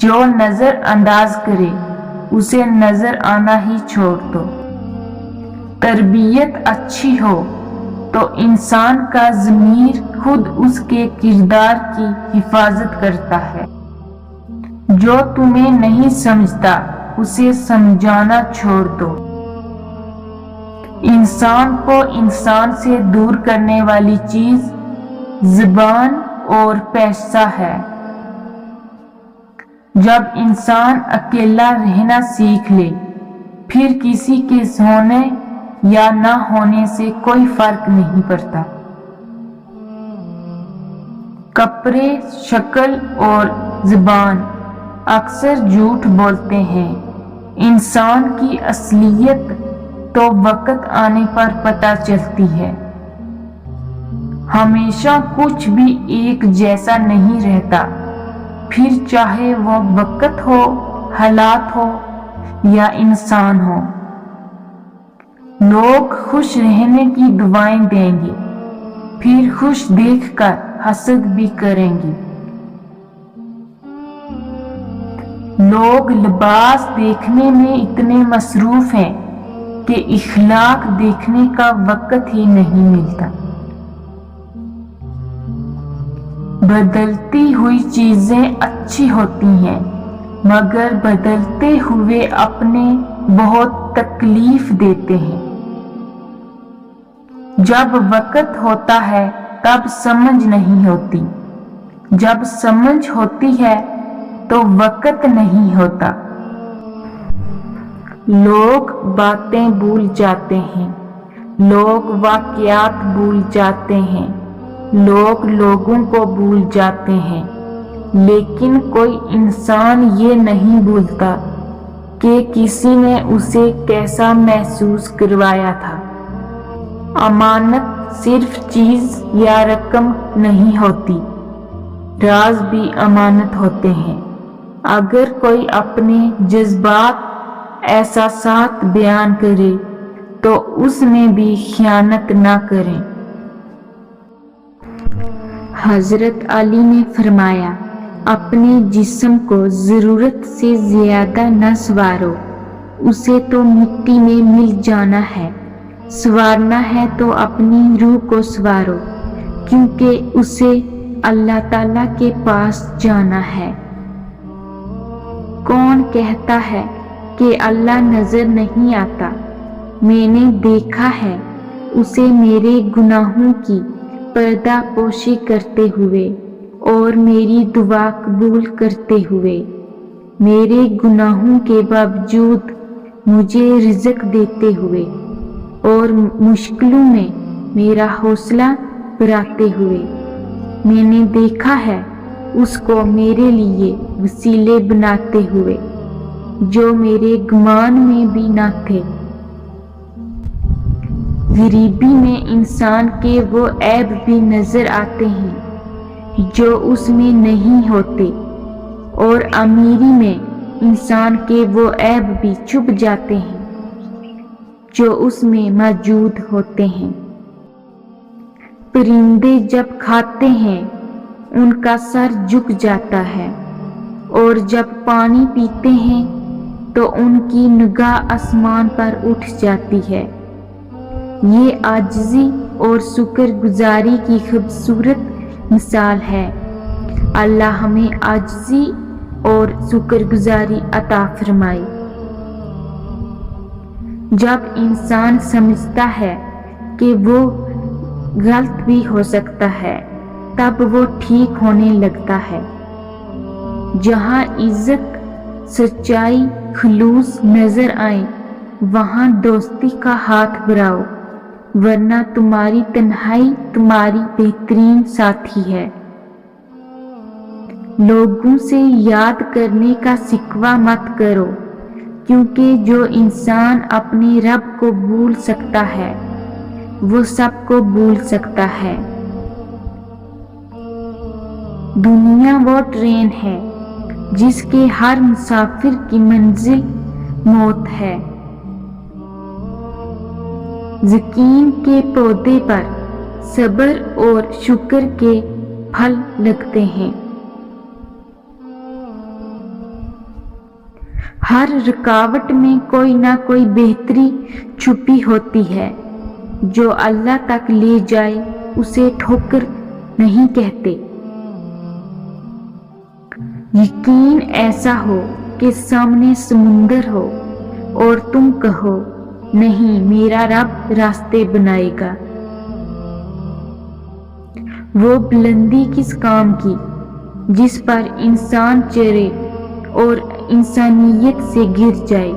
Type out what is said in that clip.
جو نظر انداز کرے اسے نظر آنا ہی چھوڑ دو۔ تربیت اچھی ہو تو انسان کا ضمیر خود اس کے کردار کی حفاظت کرتا ہے۔ جو تمہیں نہیں سمجھتا اسے سمجھانا چھوڑ دو۔ انسان کو انسان سے دور کرنے والی چیز زبان اور پیسہ ہے۔ جب انسان اکیلا رہنا سیکھ لے پھر کسی کے ہونے یا نہ ہونے سے کوئی فرق نہیں پڑتا۔ کپڑے، شکل اور زبان اکثر جھوٹ بولتے ہیں۔ انسان کی اصلیت تو وقت آنے پر پتہ چلتی ہے۔ ہمیشہ کچھ بھی ایک جیسا نہیں رہتا، پھر چاہے وہ وقت ہو، حالات ہو یا انسان ہو۔ لوگ خوش رہنے کی دعائیں دیں گے، پھر خوش دیکھ کر حسد بھی کریں گے۔ لوگ لباس دیکھنے میں اتنے مصروف ہیں کہ اخلاق دیکھنے کا وقت ہی نہیں ملتا۔ بدلتی ہوئی چیزیں اچھی ہوتی ہیں مگر بدلتے ہوئے اپنے بہت تکلیف دیتے ہیں۔ جب وقت ہوتا ہے تب سمجھ نہیں ہوتی، جب سمجھ ہوتی ہے تو وقت نہیں ہوتا۔ لوگ باتیں بھول جاتے ہیں، لوگ واقعات بھول جاتے ہیں، لوگ لوگوں کو بھول جاتے ہیں، لیکن کوئی انسان یہ نہیں بھولتا کہ کسی نے اسے کیسا محسوس کروایا تھا۔ امانت صرف چیز یا رقم نہیں ہوتی، راز بھی امانت ہوتے ہیں۔ اگر کوئی اپنے جذبات، احساسات بیان کرے تو اس میں بھی خیانت نہ کریں۔ حضرت علی نے فرمایا، اپنے جسم کو ضرورت سے زیادہ نہ سنوارو، اسے تو مٹی میں مل جانا ہے، سنوارنا ہے تو اپنی روح کو سنوارو، کیونکہ اسے اللہ تعالیٰ کے پاس جانا ہے۔ کون کہتا ہے کہ اللہ نظر نہیں آتا؟ میں نے دیکھا ہے اسے میرے گناہوں کی پردہ پوشی کرتے ہوئے اور میری دعا قبول کرتے ہوئے، میرے گناہوں کے باوجود مجھے رزق دیتے ہوئے اور مشکلوں میں میرا حوصلہ بڑھاتے ہوئے۔ میں نے دیکھا ہے اس کو میرے لیے وسیلے بناتے ہوئے جو میرے گمان میں بھی نہ تھے۔ غریبی میں انسان کے وہ عیب بھی نظر آتے ہیں جو اس میں نہیں ہوتے، اور امیری میں انسان کے وہ عیب بھی چھپ جاتے ہیں جو اس میں موجود ہوتے ہیں۔ پرندے جب کھاتے ہیں ان کا سر جھک جاتا ہے، اور جب پانی پیتے ہیں تو ان کی نگاہ آسمان پر اٹھ جاتی ہے۔ یہ عاجزی اور شکر گزاری کی خوبصورت مثال ہے۔ اللہ ہمیں عاجزی اور شکر گزاری عطا فرمائے۔ جب انسان سمجھتا ہے کہ وہ غلط بھی ہو سکتا ہے تب وہ ٹھیک ہونے لگتا ہے۔ جہاں عزت، سچائی، خلوص نظر آئے وہاں دوستی کا ہاتھ بڑھاؤ، ورنہ تمہاری تنہائی تمہاری بہترین ساتھی ہے۔ لوگوں سے یاد کرنے کا شکوہ مت کرو، کیونکہ جو انسان اپنے رب کو بھول سکتا ہے وہ سب کو بھول سکتا ہے۔ دنیا وہ ٹرین ہے جس کے ہر مسافر کی منزل موت ہے۔ یقین کے پودے پر صبر اور شکر کے پھل لگتے ہیں۔ ہر رکاوٹ میں کوئی نہ کوئی بہتری چھپی ہوتی ہے، جو اللہ تک لے جائے اسے ٹھوکر نہیں کہتے۔ یقین ایسا ہو کہ سامنے سمندر ہو اور تم کہو نہیں میرا رب راستے بنائے گا۔ وہ بلندی کس کام کی جس پر انسان چرے اور انسانیت سے گر جائے۔